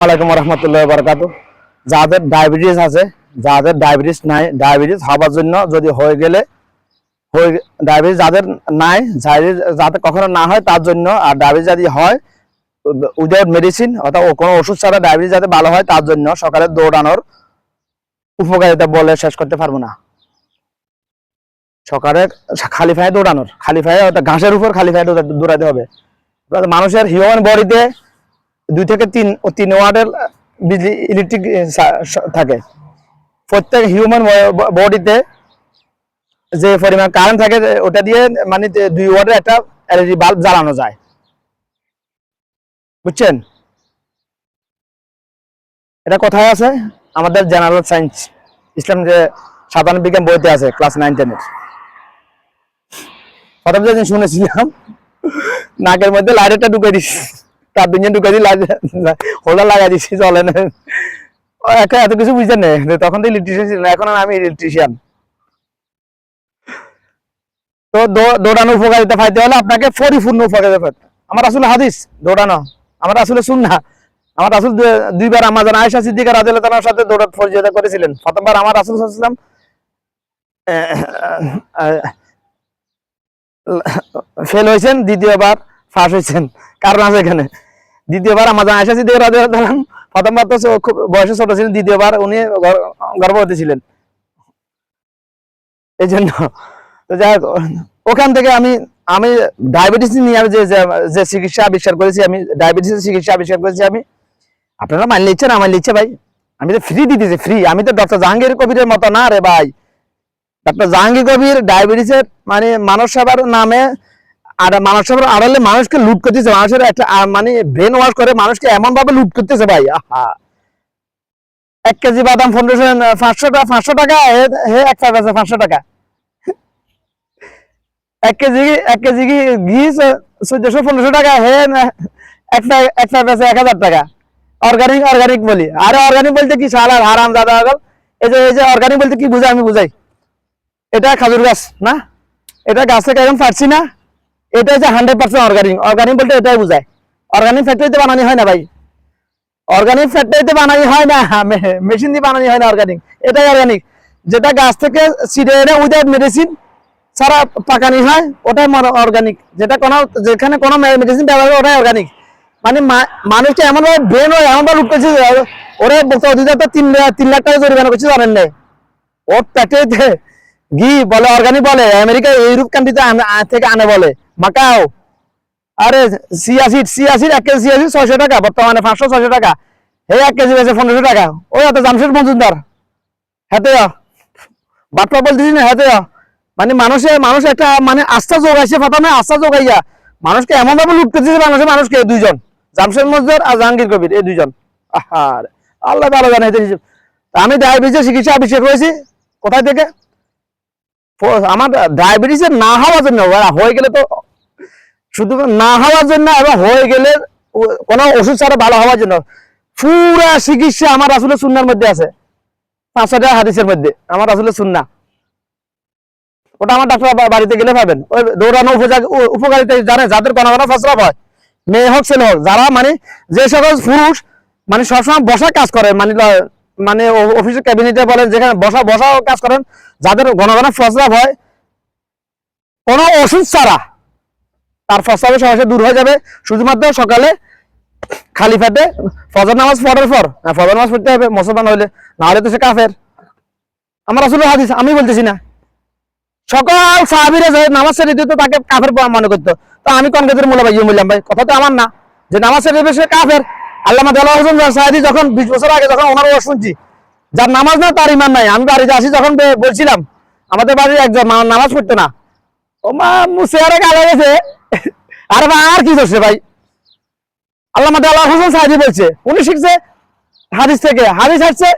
ওয়ালাইকুম রহমতুল্লাহ বারাকাতু। যাদের ডায়াবেটিস আছে, যাদের ডায়াবেটিস নাই, ডায়াবেটিস হওয়ার জন্য যদি হয়ে গেলে ডায়াবেটিস যাদের নাই, যাতে কখনো না হয় তার জন্য, আর ডায়াবেটিস যদি হয় উইদাউট মেডিসিন অর্থাৎ কোনো ওষুধ ছাড়া ডায়াবেটিস যাতে ভালো হয় তার জন্য সকালে দৌড়ানোর উপকারিতা বলে শেষ করতে পারবো না। সকালে খালি পায়ে দৌড়ানোর, খালি পায়ে অর্থাৎ ঘাসের উপর খালি পায়ে দৌড়াতে হবে। মানুষের হিউম্যান বডিতে 2 থেকে 3 ওয়াটের বিজলি ইলেকট্রিক থাকে। প্রত্যেক হিউম্যান বডিতে যে পরিমাণ কারেন্ট থাকে ওটা দিয়ে মানে 2 ওয়াটের একটা এলইডি বাল্ব জ্বালানো যায়, বুঝছেন? এটা কোথায় আছে? আমাদের জেনারেল সায়েন্স ইসলাম যে সাধারণ বিজ্ঞান বইতে আছে, ক্লাস 9-10-এর। প্রথম যেদিন শুনেছিলাম নাকের মধ্যে লাইটারটা ঢুকে দিস, তার দিন ঢুকে দিই, হোল্ডার লাগাই দিচ্ছি, চলে না। এত কিছু বুঝতে নেই, তখন তো ইলেকট্রিশিয়ান ছিল না, এখন আমি ইলেকট্রিশিয়ান। তো দৌড়ানোর উপকারিতা পাইতে হলে আপনাকে পরিপূর্ণ উপকারিতা পাইতে। আমার আসলে হাদিস দৌড়ানো, আমার আসলে সুন্নাহ। আমার রাসূল 2বার আমাদের আয়েশা সিদ্দিকা রাদিয়াল্লাহু তাআলার সাথে দৌড়াতে ফরজিয়তা করেছিলেন। প্রথমবার আমার রাসূল সাল্লাল্লাহু আলাইহি ওয়াসাল্লাম ফেল হয়েছেন, দ্বিতীয়বার ফাঁস হয়েছেন। কারণ আছে এখানে। দ্বিতীয়বার আমাদের আয়েশা সিদ্দিকা রাদিয়াল্লাহু তাআলা, প্রথমবার তো বয়সে ছোট ছিলেন, দ্বিতীয়বার উনি গর্ভবতী ছিলেন, এই জন্য। তো যাই হোক, ওখান থেকে আমি ডায়াবেটিস নিয়ে আমি যে চিকিৎসা আবিষ্কার করেছি, আমি ডায়াবেটিসের চিকিৎসা আবিষ্কার করেছি। আমি আপনারা মানলে ইচ্ছে না মানলে ইচ্ছে ভাই, আমি তো ফ্রি দিতেছি, ফ্রি। আমি তো ডক্টর জাহাঙ্গীর কবিরের মতো না রে ভাই। ডক্টর জাহাঙ্গীর কবির ডায়াবেটিসের মানে মানব সেবার নামে আর মানব সেবার আড়ালে মানুষকে লুট করতেছে, মানুষের একটা মানে ব্রেন ওয়াশ করে মানুষকে এমন ভাবে লুট করতেছে ভাই। আহা, 1 কেজি বাদাম 500 টাকা, হে এক পাইপ আছে 500 টাকা। 1 কেজি ঘি 1400-1500 টাকা, হে এক পাইপ আছে 1000 টাকা। অর্গানিক বলি, আরে অর্গানিক বলতে কি শালার হারাম দাদা। এই যে অর্গানিক বলতে কি বুঝাই আমি বুঝাই। এটা খাজুর গাছ না, এটা গাছ থেকে এখন পারছি না, এটা হচ্ছে 100% অর্গানিক। অর্গানিক বলতে এটাই বুঝায়। অর্গানিক ফ্যাক্টরিতে বানানো হয় না ভাই, অর্গানিক ফ্যাক্টরিতে বানানো হয় না, মেশিন দিয়ে বানানো হয় না অর্গানিক। এটাই অর্গানিক, যেটা গাছ থেকে ছিঁড়ে এনে উইদাউট মেডিসিন ছাড়া পাকানি হয় ওটাই অর্গানিক। যেখানে কোনো মেডিসিন ব্যবহার করে ওটাই অর্গানিক। মানে মানুষকে এমন ভাবে ব্রেন এমন ভাবে লুট করছে, ওরে বলতে অধিকতা 3 লাখ টাকা জরিমানা করছে, জানেন না? ওর প্যাকেট ঘি বলে অর্গানিক বলে, আমেরিকা ইউরোপ কান্ট্রিতে থেকে আনে বলে মাকাও। আরে সিয়াসিড 1 কেজি সিয়াসিড 600 টাকা, বর্তমানে 500-600 টাকা। এই 1 কেজি বেশি 1500 টাকা। ওই এত জামশেদ মজুমদার হাতে বাটপা বলতেছি না, হাতে মানে মানুষ একটা মানে আস্থা যোগাইছে, প্রথমে আস্থা যোগাইয়া মানুষকে এমন ভাবে লুট করতেছে। মানুষকে 2জন, জামশেদ মজুমদার আর জাহাঙ্গীর কবির, এই 2জন। আহার, আল্লাহ ভালো জানে। আমি ডায়াবেটিসের চিকিৎসা আবিষ্কার করেছি কোথায় থেকে? আমার ডায়াবেটিসের না হওয়ার জন্য, হয়ে গেলে তো শুধু না হওয়ার জন্য, এবং হয়ে গেলে কোনো ওষুধ ছাড়া ভালো হওয়ার জন্য পুরা চিকিৎসা আমার রাসূলের সুন্নাহর মধ্যে আছে। 5টা হাদিসের মধ্যে আমার রাসূলের সুন্নাহ। ওটা আমার ডাক্তার বাড়িতে গেলে পাবেন। ওই দৌড়ানো উপকারিতা জানে, যাদের কোনো প্রস্রাব হয়, মেয়ে হোক ছেলে হোক, যারা মানে যে সকল পুরুষ মানে সবসময় বসা কাজ করেন, মানে অফিসের ক্যাবিনেটে বলেন, যেখানে বসা কাজ করেন, যাদের ঘন ঘন প্রস্রাব হয়, কোনো ওষুধ ছাড়া তার প্রস্রাবের সমস্যা দূর হয়ে যাবে শুধুমাত্র সকালে খালি পেটে ফজর নামাজ পড়ার পর। ফজর নামাজ পড়তে হবে মুসলমান হইলে, না হলে তো সে কাফের। আমার রাসূলের হাদিস, আমি বলতেছি না। সকল সাহাবীরা যে নামাজ ছেড়ে দিত তাকে কাফের মনে করতো। তো আমি কোন ক্ষেত্রে বললাম ভাই, কথা তো আমার না যে নামাজ ছেড়ে দেবে সে কাফের। আল্লামা দেওয়ার হোসেন সাঈদী যখন 20 বছর আগে যখন ওনার ওয়াজ শুনছি, যার নামাজ না তার ইমান নাই। আমি বাড়িতে আসি যখন বলছিলাম, আমাদের বাড়ির একজন নামাজ পড়তো না, ও মা মুসেয়ারে গালে গেছে। আরে ভাই আর কি করছে ভাই? আল্লামা দেওয়ার হোসেন সাঈদী বলছে, উনি শিখছে হাদিস থেকে, হাদিস আসছে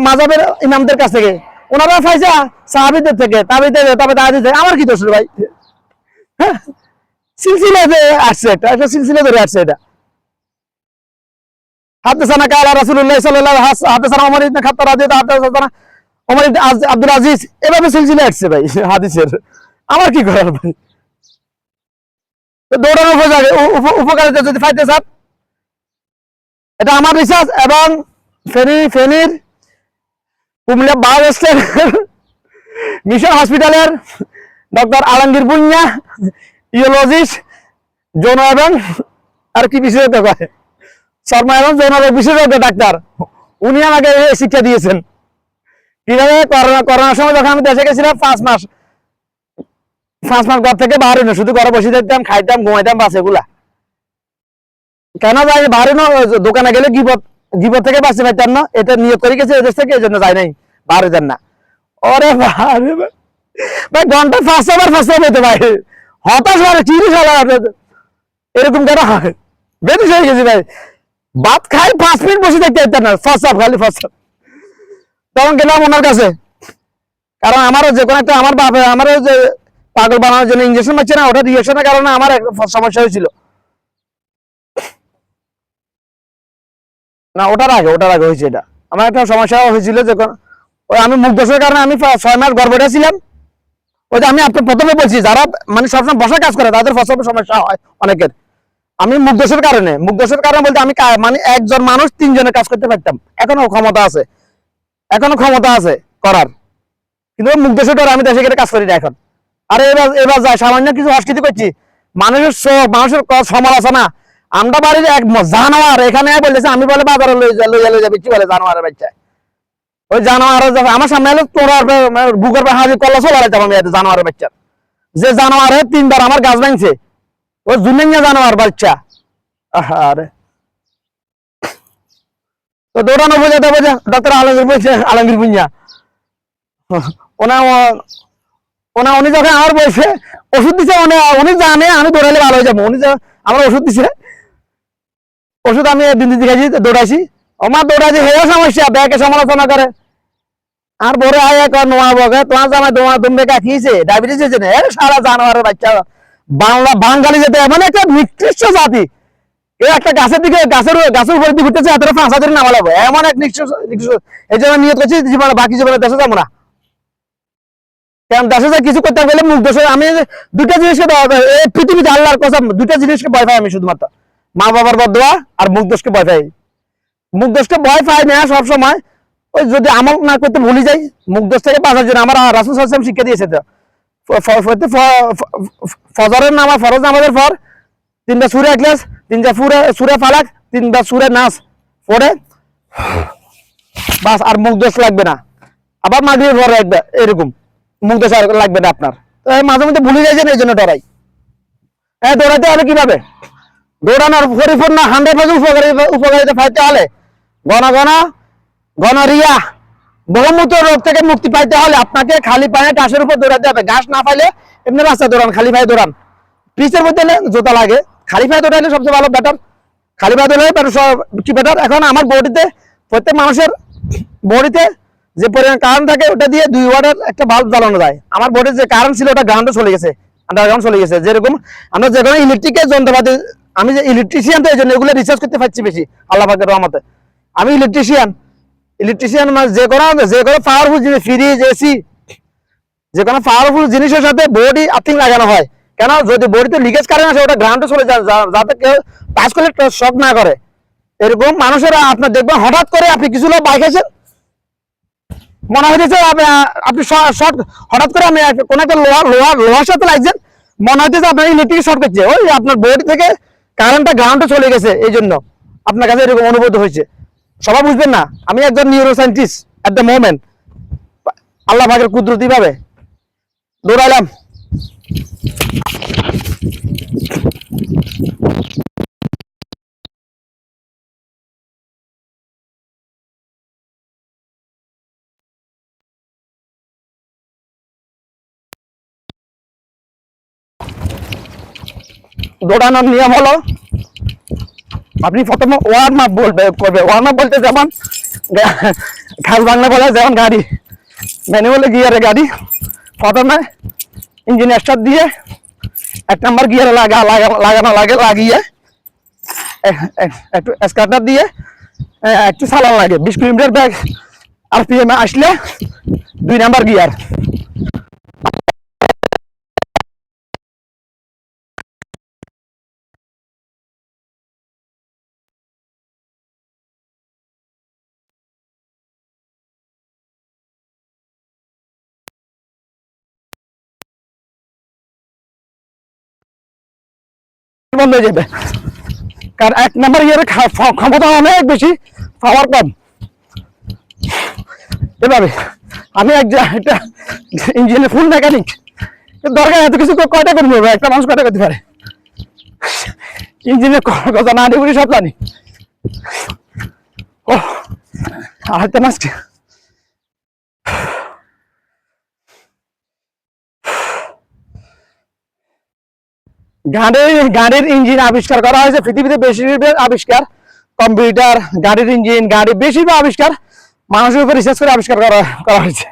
মাযহাবের ইমামদের কাছ থেকে, ওনারা পাইছে সাহাবীদের থেকে, তাবেঈদের থেকে। আমার কি দোষ ভাই? হ্যাঁ, সিলসিলাতে আসছে, একটা সিলসিলা ধরে আসছে এটা। হাদাসানা কালা রাসূলুল্লাহ সাল্লাল্লাহু আলাইহি ওয়াসাল্লাম, হাদাসানা ওমর ইবনে খাত্তাব রাদিয়াল্লাহু তাআলা, হাদাসানা ওমর ইবনে আব্দুল আজিজ, এভাবে সিলসিলা আসছে ভাই হাদিসের। আমার কি করার ভাই? দৌড়ানোর উপকারিতা যদি পাইতে চান এটা আমার রিসার্চ। এবং ফেনীর কুমিল্লা বায়োস্টের মিশন হসপিটালের ডক্টর আলমগীর ভুঁইয়া, ইওলজিস্ট, যৌন এবং আর কি বিশেষজ্ঞ করে শর্মা এবং যৌন বিশেষজ্ঞ ডাক্তার, উনি আমাকে শিক্ষা দিয়েছেন কিভাবে করোনার সময় যখন আমি দেশে গেছিলাম 5 মাস ঘর থেকে বাহার হইনি, শুধু ঘরে বসে থাকতাম, খাইতাম, ঘুমাইতাম, বাস এগুলা। কেন যাই বাহার হইনো? দোকানে গেলে গিবত থেকে বাঁচতে পারতাম না, এটা নিয়োগ করে গেছে এদেশ থেকে, এই জন্য যাই নাই, বাহার হইতেন না। ওরে ভাই ঘন্টা 500 হইতে ভাই, হতাশ হয়, চিরিশ এরকম কেন হয়? বেদিস হয়ে গেছি ভাই, ভাত খাই 5 মিনিট বসে থাকতে পারতাম না, ফসাব খালি ফসাব। তখন গেলাম ওনার কাছে, কারণ আমারও যে কোনো একটা আমার বাপে আমারও যে পাগল বানানোর জন্য ইঞ্জেকশন পাচ্ছে না, ওটা রিয়েকশনের কারণে আমার সমস্যা হয়েছিল না, ওটার আগে হয়েছে এটা। আমার একটা সমস্যা হয়েছিল যখন ওই আমি মুখ দোষের কারণে আমি 6 মাস গর্ভবতী ছিলাম। ওই যে আমি আপনার প্রথমে বলছি, যারা মানে সবসময় বসা কাজ করে তাদের ফসল সমস্যা হয় অনেকের। আমি মুখ দোষের কারণে বলতে আমি মানে একজন মানুষ 3 জনের কাজ করতে পারতাম, এখনো ক্ষমতা আছে করার, কিন্তু মুখ দোষের কারণে আমি দেশে গেলে কাজ করি না এখন। আরে এবার যায় সামান্য কিছু হস্কিতি করছি, মানুষের মানুষের সমালোচনা। আমরা বাড়ির এক জানোয়ার এখানে বলতেছে, আমি বলে বাজারে লইয়া যাবে কি বলে জানোয়ারের বাচ্চা। ওই জানোয়ার আমার সামনে এলো তোরার বুকের পর হাজির করলো চলে যেতাম আমি, জানোয়ারের বাচ্চা। যে জানোয়ারে 3বার আমার গাছ ভাঙছে, ওই জুনিয়া জানোয়ার বাচ্চা। আরে তো দৌড়ানো বোঝাতে ডক্টর আলমগীর ভুঁইয়া ওনা উনি যখন আমার বলছে ওষুধ দিছে, উনি জানে আমি দৌড়ালে ভালো হয়ে যাবো, উনি আমার ওষুধ দিছে, ওষুধ আমি দিন খাইছি, দৌড়াইছি। আমার দৌড়াইছি হেও সমস্যা, ব্যাকে সমালোচনা করে। আর বড় আয় এক নোয়া বগে তোমার জামাই তুমি খেয়েছে ডায়াবেটিস হয়েছে না, সারা জানোয়ারের বাচ্চা। বাঙালি যেতে এমন একটা নিকৃষ্ট জাতি, এই একটা গাছের উপর দিকে ঘুরতেছে, এতটা 5 হাজার নামা লাগবে, এমন এক নিকৃষ্ট। এই জন্য নিয়ত করছি জীবনে, বাকি জীবনে দেশে যাবো না। কারণ দেশে যা কিছু করতে গেলে মুখ দোষে আমি 2টা জিনিসকে এই পৃথিবীতে আল্লাহর কসম 2টা জিনিসকে ভয় পাই আমি, শুধুমাত্র মা বাবার বদদোয়া আর মুখ দোষকে ভয় পাই। মুখ দোষকে ভয় পাই না সবসময়, ওই যদি আমল না করতে ভুলে যাই, মুখ দোষ থেকে বাঁচার জন্য আমার রাসূল সাল্লাল্লাহু আলাইহি ওয়াসাল্লাম শিক্ষা দিয়েছে। তো ফজরের নামাজ, ফরজ নামাজের পর 3টা সূরা ইখলাস, 3টা সূরা ফালাক, 3টা সূরা নাস পড়ে বাস, আর মুখ দোষ লাগবে না। আবার মাগরিবের পরে একবার এরকম মুখ দোষ আর লাগবে না আপনার। তো মাঝে মধ্যে ভুলে যাইছেন, এই জন্য ডরাই। দৌড়াতে হবে কিভাবে? দৌড়ানোর পরিপূর্ণ 100% উপকারিতা পাইতে হলে গনরিয়া বহুমূত্র রোগ থেকে মুক্তি পাইতে হলে আপনাকে খালি পায়ে ঘাসের উপর দৌড়াতে হবে। ঘাস না পাইলে এমনি রাস্তা দৌড়ান, খালি পায়ে দৌড়ান। পিচের মধ্যে জোতা লাগে, খালি পায়ে দৌড়াইলে সবচেয়ে ভালো, বেটার। খালি পায়ে দৌড়ালে কি বেটার। এখন আমার বডিতে, প্রত্যেক মানুষের বডিতে যে পরিমাণ কারেন্ট থাকে, ওটা দিয়ে 2 ওয়াটের একটা বাল্ব জ্বালানো যায়। আমার বডির যে কারেন্ট ছিল ওটা গ্রাউন্ডে চলে গেছে, আন্ডারগ্রাউন্ড চলে গেছে। যেরকম আমরা যে কোনো ইলেকট্রিকের যন্ত্রপাতি, আমি যে ইলেকট্রিশিয়ান, তো এই জন্য এগুলো রিসার্চ করতে পারছি বেশি, আল্লাহ পাকের রহমতে। আমি ইলেকট্রিশিয়ান মানে যে কোনো পাওয়ারফুল জিনিস, ফ্রিজ, এসি, যে কোনো পাওয়ারফুল জিনিসের সাথে বডি আর্থিং লাগানো হয়। কেন? যদি বডিতে লিকেজ কারেন্ট আসে, ওটা গ্রাউন্ডে চলে যায়, যাতে কেউ টাচ করলে শক না করে। এরকম মানুষেরা আপনার দেখবেন, হঠাৎ করে আপনি কিছু লোক বাইক আছেন, মনে হইতেছে আপনি শর্ট, হঠাৎ করে আমি কোন একটা লোহার সাথে লাগছেন, মনে হইতেছে আপনার ইলেকট্রিক শর্ট করছে, ওই আপনার বডি থেকে কারেন্টটা গ্রাউন্ডে চলে গেছে, এই জন্য আপনার কাছে এরকম অনুভূত হয়েছে। সবাই বুঝবেন না, আমি একজন neuro scientist at the moment. আল্লাহ পাকের কুদরতি ভাবে দৌড়াইলাম। দৌড়ানোর নিয়ম হলো, আপনি প্রথমে ওয়ার্ম আপ করবে। ওয়ার্ম আপ বলতে যেমন খাস বাংলা বলে যেমন গাড়ি, ম্যানুয়াল গিয়ারে গাড়ি, প্রথমে ইঞ্জিন স্টার্ট দিয়ে 1 নাম্বার গিয়ারে লাগানো লাগে, লাগিয়ে একটু স্টার্টার দিয়ে একটু চালানো লাগে। 20 কিলোমিটার ব্যাগ আরপিএম আসলে 2 নাম্বার গিয়ার। বন্ধ হয়ে যাবে, কারণ 1 নাম্বার গিয়ারের ক্ষমতা অনেক বেশি, পাওয়ার কম। এভাবে আমি একটা ইঞ্জিনের ফুল মেকানিক, দরকার এত কিছু কয়টা করবো, একটা মানুষ কয়টা করতে পারে, ইঞ্জিনের কথা না নিয়ে সব জানি। ও আরেকটা মাস গাড়ির ইঞ্জিন আবিষ্কার করা হয়েছে পৃথিবীতে বেশিরভাগ আবিষ্কার কম্পিউটার, গাড়ির ইঞ্জিন, গাড়ি বেশিরভাগ আবিষ্কার মানুষের উপর রিসার্চ করে আবিষ্কার করা হয়েছে।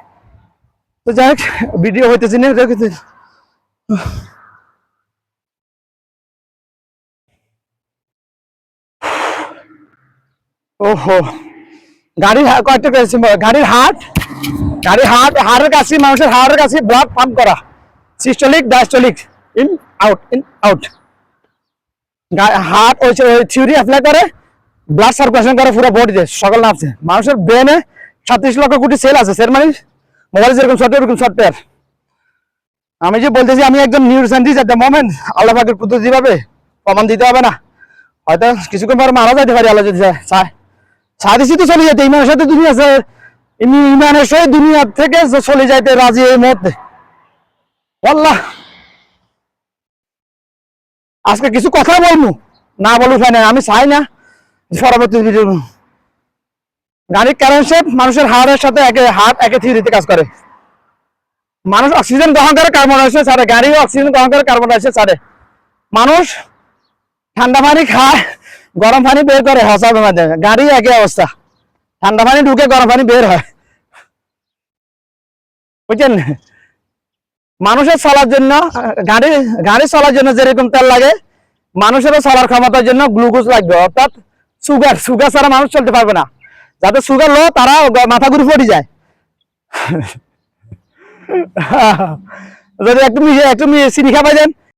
তো যাই হোক, ভিডিও হইতেছি না, ওহো কয়েকটা হাড়ের কাছে, মানুষের হাড়ের কাছে ব্লাড পাম্প করা, systolic diastolic, in out. Heart ওই থিওরি অ্যাপ্লাই করে ব্লাড সার্কুলেশন করে পুরো বডিতে, সকল নার্ভে। মানুষের ব্রেনে 37 লক্ষ কোটি সেল আছে, সেল মানে মোবাইল যেরকম সফটওয়্যার এরকম সফটওয়্যার। আমি যে বলতেছি আমি একজন neuro scientist at the moment, আল্লাহ পাকের পদ্ধতি ভাবে প্রমাণ দিতে হবে না, হয়তো কিছুক্ষণ পর মারা যাইতে পারি, আল্লাহ যদি চায়। সাদিসি তো চলে যেতে, ইমানের সাথে দুনিয়া আছে, ইমানের সাথে দুনিয়া থেকে চলে যাইতে রাজি এই মুহূর্তে। আল্লাহ আজকে কিছু কথা বলবো, না বলবো ফাইনাল, আমি চাই না পরবর্তী ভিডিও। গাড়ির কারেন্ট শেপ মানুষের হার্টের সাথে একে থিওরিতে কাজ করে। মানুষ অক্সিজেন গ্রহণ করে, কার্বন ডাইঅক্সাইড ছাড়ে, গাড়িও অক্সিজেন গ্রহণ করে, কার্বন ডাইঅক্সাইড ছাড়ে। মানুষ ঠান্ডা পানি খায়, গরম পানি বের করে, হাসাবের মাধ্যমে। গাড়ি একই অবস্থা, ঠান্ডা পানি ঢুকে গরম পানি বের হয়, বুঝছেন? মানুষের চলার জন্য, গাড়ি চলার জন্য যেরকম তেল লাগে, মানুষেরও চলার ক্ষমতার জন্য গ্লুকোজ লাগবে, অর্থাৎ সুগার ছাড়া মানুষ চলতে পারবে না। যাদের সুগার লো তারা মাথা ঘুরে পড়ে যায়। যদি একটু চিনি খাবাই দেন,